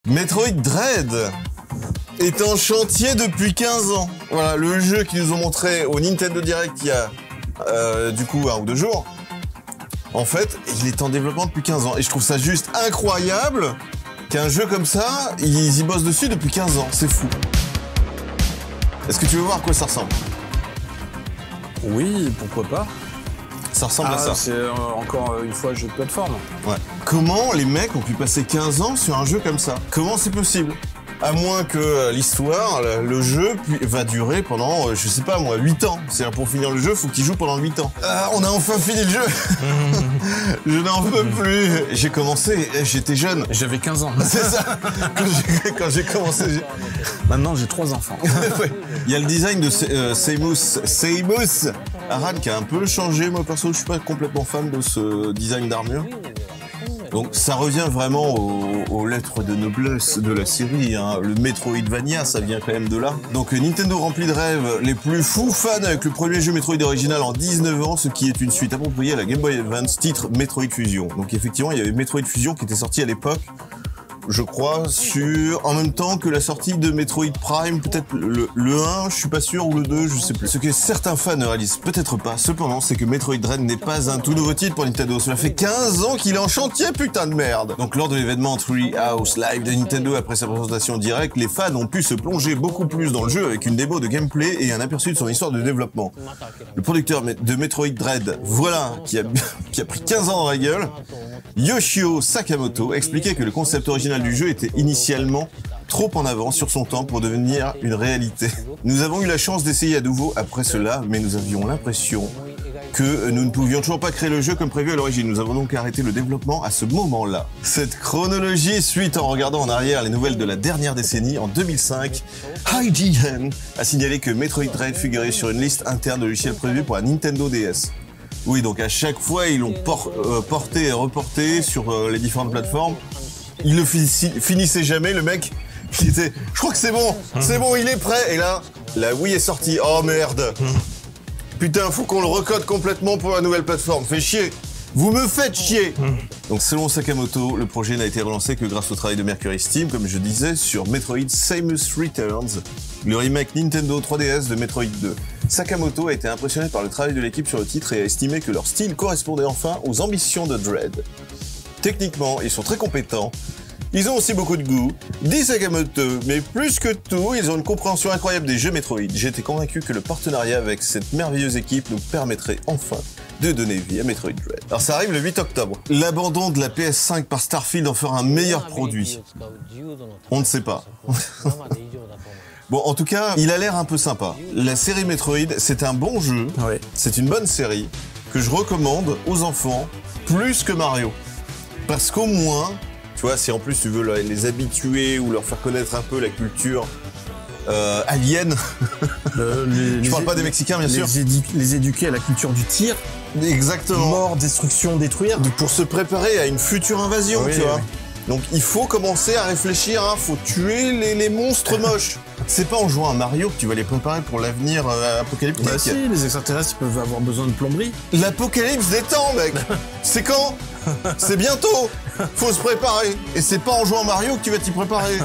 Metroid Dread est en chantier depuis 15 ans. Voilà, le jeu qu'ils nous ont montré au Nintendo Direct il y a du coup 1 ou 2 jours. En fait, il est en développement depuis 15 ans. Et je trouve ça juste incroyable qu'un jeu comme ça, ils y bossent dessus depuis 15 ans. C'est fou. Est-ce que tu veux voir à quoi ça ressemble? Oui, pourquoi pas. Ça ressemble à ça. C'est encore une fois un jeu de plateforme. Ouais. Comment les mecs ont pu passer 15 ans sur un jeu comme ça? Comment c'est possible? À moins que l'histoire, le jeu va durer pendant, je sais pas moi, 8 ans. C'est-à-dire pour finir le jeu, faut qu'il joue pendant 8 ans. On a enfin fini le jeu. Je n'en peux plus. J'ai commencé, j'étais jeune. J'avais 15 ans. C'est ça. Quand j'ai commencé. Maintenant, j'ai 3 enfants. Ouais. Il y a le design de Samus Aran qui a un peu changé. Moi perso, je suis pas complètement fan de ce design d'armure. Donc ça revient vraiment aux lettres de noblesse de la série, hein. Le Metroidvania, ça vient quand même de là. Donc Nintendo rempli de rêves, les plus fous fans avec le premier jeu Metroid original en 19 ans, ce qui est une suite appropriée à la Game Boy Advance, titre Metroid Fusion. Donc effectivement, il y avait Metroid Fusion qui était sorti à l'époque, je crois, en même temps que la sortie de Metroid Prime, peut-être le 1, je suis pas sûr, ou le 2, je sais plus. Ce que certains fans ne réalisent peut-être pas, cependant, c'est que Metroid Dread n'est pas un tout nouveau titre pour Nintendo. Cela fait 15 ans qu'il est en chantier, putain de merde. Donc lors de l'événement Treehouse Live de Nintendo après sa présentation directe, les fans ont pu se plonger beaucoup plus dans le jeu avec une démo de gameplay et un aperçu de son histoire de développement. Le producteur de Metroid Dread, voilà, qui a pris 15 ans dans la gueule, Yoshio Sakamoto, expliquait que le concept original du jeu était initialement trop en avance sur son temps pour devenir une réalité. Nous avons eu la chance d'essayer à nouveau après cela, mais nous avions l'impression que nous ne pouvions toujours pas créer le jeu comme prévu à l'origine. Nous avons donc arrêté le développement à ce moment-là. Cette chronologie suit en regardant en arrière les nouvelles de la dernière décennie. En 2005, IGN a signalé que Metroid Dread figurait sur une liste interne de logiciels prévus pour la Nintendo DS. Oui, donc à chaque fois, ils l'ont porté et reporté sur les différentes plateformes. Il le finissait jamais, le mec. Il était, je crois que c'est bon, il est prêt. Et là, la Wii est sortie. Oh merde. Putain, faut qu'on le recode complètement pour la nouvelle plateforme. Fait chier. Vous me faites chier. Donc selon Sakamoto, le projet n'a été relancé que grâce au travail de Mercury Steam, comme je disais, sur Metroid Samus Returns, le remake Nintendo 3DS de Metroid 2. Sakamoto a été impressionné par le travail de l'équipe sur le titre et a estimé que leur style correspondait enfin aux ambitions de Dread. Techniquement, ils sont très compétents. Ils ont aussi beaucoup de goût, dit Sakamoto, mais plus que tout, ils ont une compréhension incroyable des jeux Metroid. J'étais convaincu que le partenariat avec cette merveilleuse équipe nous permettrait enfin de donner vie à Metroid Dread. Alors ça arrive le 8 octobre. L'abandon de la PS5 par Starfield en fera un meilleur produit. On ne sait pas. Bon, en tout cas, il a l'air un peu sympa. La série Metroid, c'est un bon jeu, Oui. C'est une bonne série, que je recommande aux enfants, plus que Mario. Parce qu'au moins, tu vois, si en plus tu veux les habituer ou leur faire connaître un peu la culture alien, je parle pas des Mexicains bien sûr. Les éduquer à la culture du tir. Exactement. Mort, destruction, détruire. Pour se préparer à une future invasion, Oui, tu vois. oui. Donc il faut commencer à réfléchir, hein, faut tuer les monstres moches. C'est pas en jouant à Mario que tu vas les préparer pour l'avenir apocalyptique. Bah si, les extraterrestres ils peuvent avoir besoin de plomberie. L'apocalypse des temps, mec. C'est quand? C'est bientôt. Faut se préparer. Et c'est pas en jouant à Mario que tu vas t'y préparer.